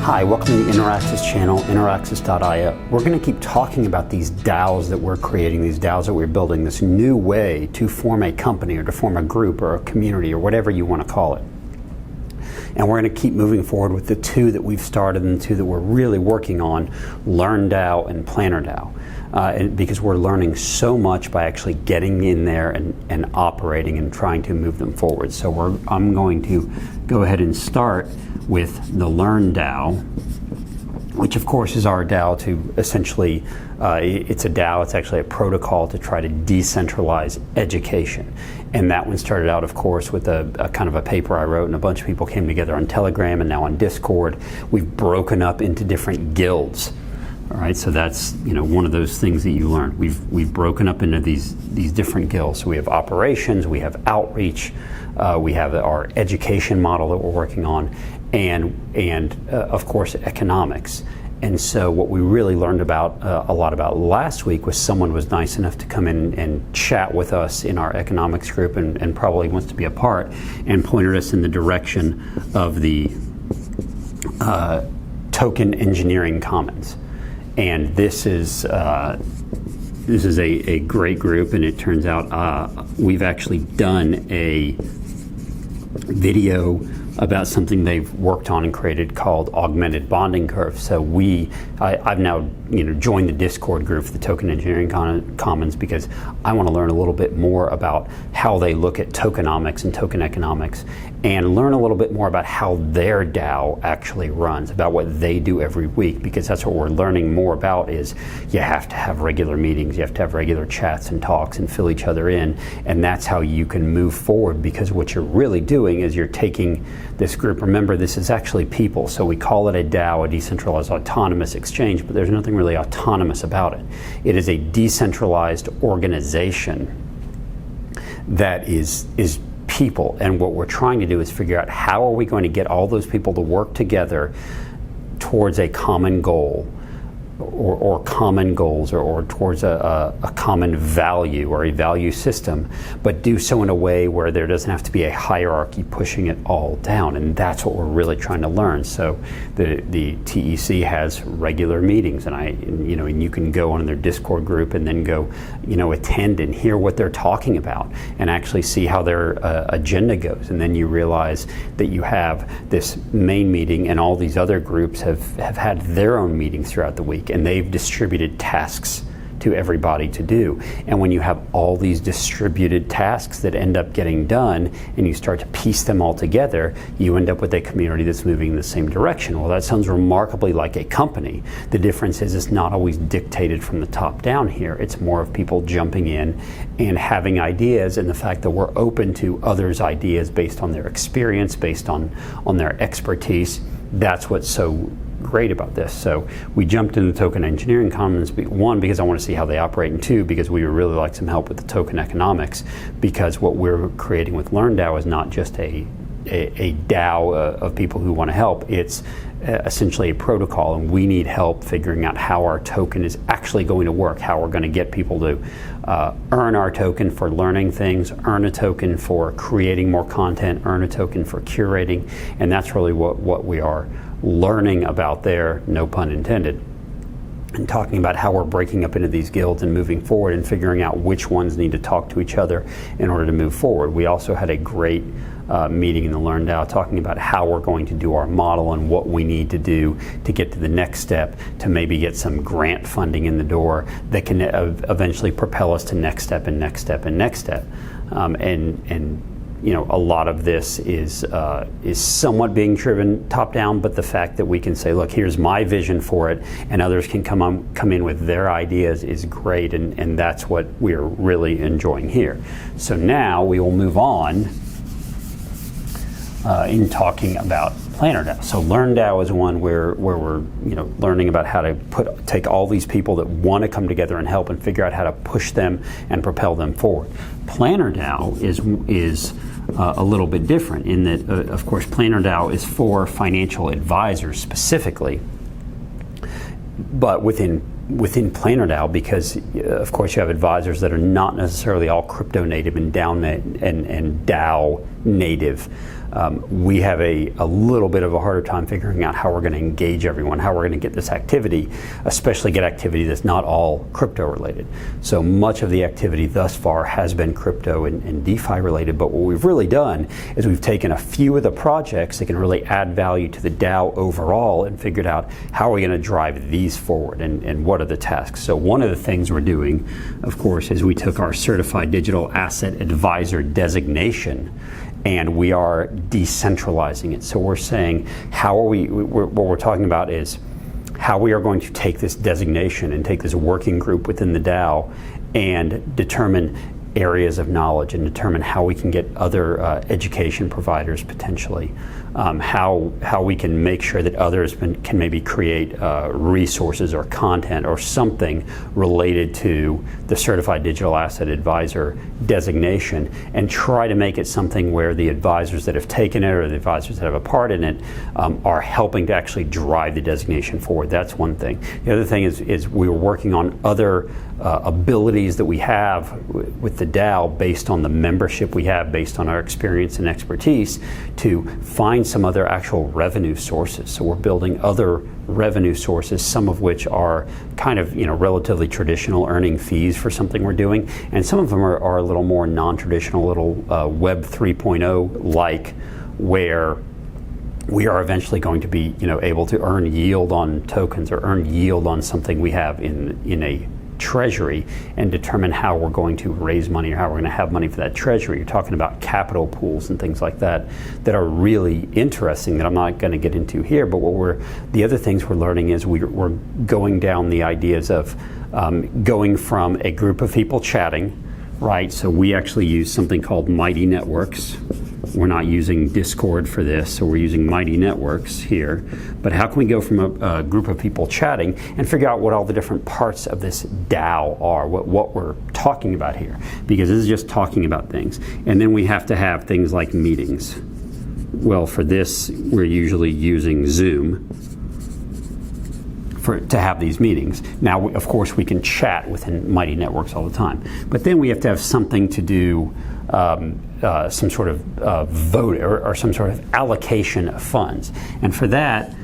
Hi, welcome to the Interaxis channel, interaxis.io. We're going to keep talking about these DAOs that we're creating, these DAOs that we're building, this new way to form a company or to form a group or a community or whatever you want to call it. And we're going to keep moving forward with the two that we've started and the two that we're really working on, LearnDAO and PlannerDAO. Because we're learning so much by actually getting in there and operating and trying to move them forward. So I'm going to go ahead and start with the LearnDAO, which of course is our DAO to essentially, it's a DAO, it's actually a protocol to try to decentralize education. And that one started out, of course, with a kind of a paper I wrote, and a bunch of people came together on Telegram and now on Discord. We've broken up into different guilds. All right, so that's one of those things that you learn. We've broken up into these different guilds. So we have operations, we have outreach, we have our education model that we're working on, and of course economics. And so what we really learned about a lot about last week was someone was nice enough to come in and chat with us in our economics group and probably wants to be a part, and pointed us in the direction of the Token Engineering Commons. And this is a great group, and it turns out we've actually done a video about something they've worked on and created called augmented bonding curves. So I've now joined the Discord group for the Token Engineering Commons because I want to learn a little bit more about how they look at tokenomics and token economics, and learn a little bit more about how their DAO actually runs, about what they do every week, because that's what we're learning more about. Is you have to have regular meetings, you have to have regular chats and talks and fill each other in, and that's how you can move forward, because what you're really doing is you're taking this group. Remember, this is actually people, so we call it a DAO, a decentralized autonomous exchange, but there's nothing really autonomous about it. It is a decentralized organization that is people, and what we're trying to do is figure out how are we going to get all those people to work together towards a common goal, or common goals, or towards a common value or a value system, but do so in a way where there doesn't have to be a hierarchy pushing it all down. And that's what we're really trying to learn. So the TEC has regular meetings, and you can go on their Discord group and then go attend and hear what they're talking about and actually see how their agenda goes. And then you realize that you have this main meeting, and all these other groups have had their own meetings throughout the week, and they've distributed tasks to everybody to do. And when you have all these distributed tasks that end up getting done, and you start to piece them all together, you end up with a community that's moving in the same direction. Well, that sounds remarkably like a company. The difference is it's not always dictated from the top down here. It's more of people jumping in and having ideas, and the fact that we're open to others' ideas based on their experience, based on their expertise. That's what's so great about this. So we jumped into the Token Engineering Commons, one, because I want to see how they operate, and two, because we would really like some help with the token economics, because what we're creating with LearnDAO is not just a DAO of people who want to help. It's essentially a protocol, and we need help figuring out how our token is actually going to work, how we're going to get people to earn our token for learning things, earn a token for creating more content, earn a token for curating, and that's really what we are learning about there, no pun intended, and talking about how we're breaking up into these guilds and moving forward and figuring out which ones need to talk to each other in order to move forward. We also had a great meeting in the LearnDAO talking about how we're going to do our model and what we need to do to get to the next step, to maybe get some grant funding in the door that can eventually propel us to next step and next step and next step. A lot of this is somewhat being driven top down, but the fact that we can say, look, here's my vision for it, and others can come in with their ideas is great, and that's what we're really enjoying here. So now we will move on in talking about PlannerDAO. So LearnDAO is one where we're learning about how to take all these people that want to come together and help and figure out how to push them and propel them forward. PlannerDAO is a little bit different in that, of course, PlannerDAO is for financial advisors specifically, but within PlannerDAO, because of course you have advisors that are not necessarily all crypto native and DAO native. We have a little bit of a harder time figuring out how we're going to engage everyone, how we're going to get this activity, especially get activity that's not all crypto related. So much of the activity thus far has been crypto and DeFi related, but what we've really done is we've taken a few of the projects that can really add value to the DAO overall and figured out how are we going to drive these forward and what are the tasks. So one of the things we're doing, of course, is we took our Certified Digital Asset Advisor designation and we are decentralizing it. So we're saying what we're talking about is how we are going to take this designation and take this working group within the DAO and determine areas of knowledge and determine how we can get other education providers potentially, how we can make sure that others can maybe create resources or content or something related to the Certified Digital Asset Advisor designation, and try to make it something where the advisors that have taken it or the advisors that have a part in it are helping to actually drive the designation forward. That's one thing. The other thing is we were working on other abilities that we have with the DAO based on the membership we have, based on our experience and expertise, to find some other actual revenue sources. So we're building other revenue sources, some of which are kind of relatively traditional, earning fees for something we're doing, and some of them are a little more non-traditional, little Web 3.0 like, where we are eventually going to be able to earn yield on tokens or earn yield on something we have in a treasury and determine how we're going to raise money or how we're going to have money for that treasury. You're talking about capital pools and things like that are really interesting that I'm not going to get into here, but the other things we're learning is we're going down the ideas of going from a group of people chatting, right? So we actually use something called Mighty Networks. We're not using Discord for this, so we're using Mighty Networks here. But how can we go from a group of people chatting and figure out what all the different parts of this DAO are, what we're talking about here? Because this is just talking about things. And then we have to have things like meetings. Well, for this, we're usually using Zoom to have these meetings. Now, of course, we can chat within Mighty Networks all the time. But then we have to have something to do, some sort of vote or some sort of allocation of funds. And for that,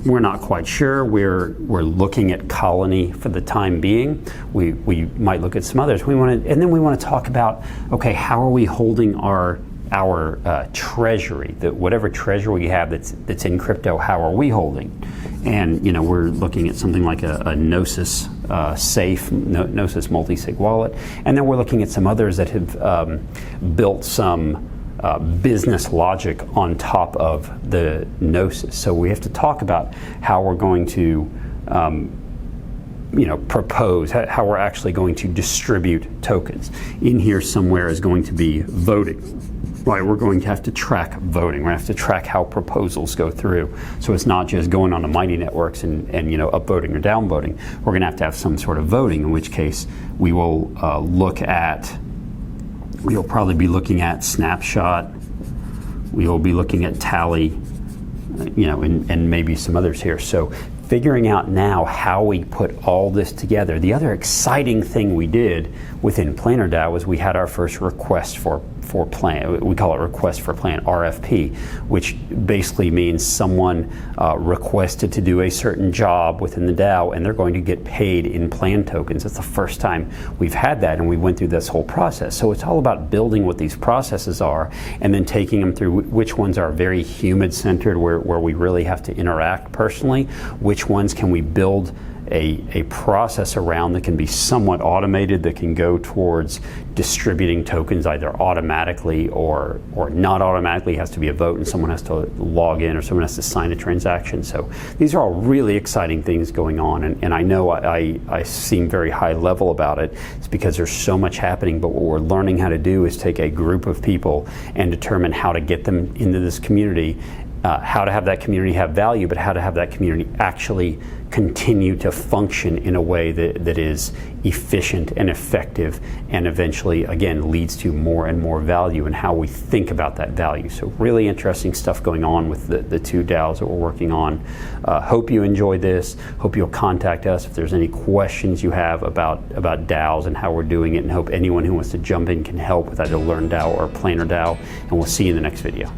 we're not quite sure. We're looking at Colony for the time being. We might look at some others. And then we want to talk about, okay, how are we holding our treasury, whatever treasury we have that's in crypto, how are we holding? And we're looking at something like a GNOSIS safe, GNOSIS multi-sig wallet, and then we're looking at some others that have built some business logic on top of the GNOSIS. So we have to talk about how we're going to propose, how we're actually going to distribute tokens. In here somewhere is going to be voting. Right, we're going to have to track voting. We're going to have to track how proposals go through. So it's not just going on the Mighty Networks and upvoting or downvoting. We're going to have some sort of voting, in which case we will we'll probably be looking at Snapshot. We will be looking at Tally, and maybe some others here. So figuring out now how we put all this together. The other exciting thing we did within PlannerDAO was we had our first request for plan. We call it request for plan, RFP, which basically means someone requested to do a certain job within the DAO and they're going to get paid in plan tokens. It's the first time we've had that, and we went through this whole process. So it's all about building what these processes are and then taking them through which ones are very human-centered, where we really have to interact personally, which ones can we build a process around that can be somewhat automated, that can go towards distributing tokens either automatically or not automatically. It has to be a vote and someone has to log in or someone has to sign a transaction. So these are all really exciting things going on, and I know I seem very high level about it. It's because there's so much happening, but what we're learning how to do is take a group of people and determine how to get them into this community how to have that community have value, but how to have that community actually continue to function in a way that is efficient and effective, and eventually, again, leads to more and more value and how we think about that value. So really interesting stuff going on with the two DAOs that we're working on. Hope you enjoyed this. Hope you'll contact us if there's any questions you have about DAOs and how we're doing it, and hope anyone who wants to jump in can help with either LearnDAO or PlannerDAO, and we'll see you in the next video.